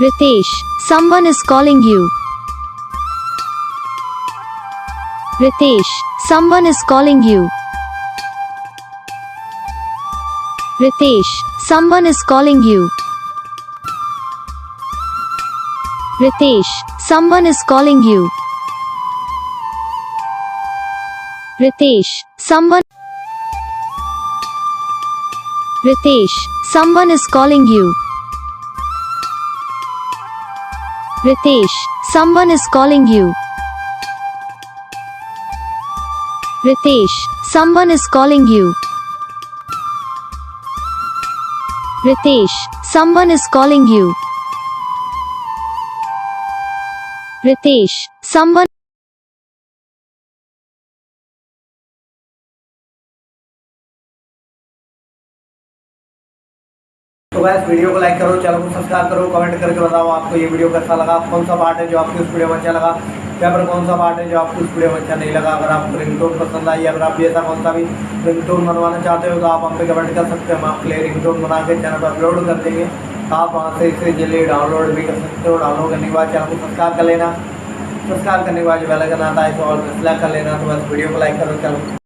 Ritesh, someone is calling you. Ritesh, someone is calling you. Ritesh, someone is calling you. Ritesh, someone is calling you. Ritesh, someone. Ritesh, someone is calling you. Ritesh, someone is calling you. Ritesh, someone is calling you. Ritesh, someone is calling you. Ritesh, someone. तो guys video को like करो, channel को subscribe करो, comment करके बताओ आपको ये video कैसा लगा, कौन सा पार्ट है जो आपको इस वीडियो में अच्छा लगा या फिर कौन सा पार्ट है जो आपको इस वीडियो में अच्छा नहीं लगा। अगर आपको रिंगटोन पसंद आई, अगर आप ऐसा कौन सा भी रिंगटोन बनवाना चाहते हो तो आप हम पे कमेंट कर सकते हो, हम आपके लिए रिंगटोन बना के चैनल पर अपलोड कर देंगे। आप वहाँ से इसे जल्दी डाउनलोड भी कर सकते हो। डाउनलोड करने के बाद चैनल को सब्सक्राइब कर लेना, सब्सक्राइब करने के बाद जो बेल आइकन आता है इसे ऑल पे सेलेक्ट कर लेना। तो बस वीडियो को लाइक करो, चैनल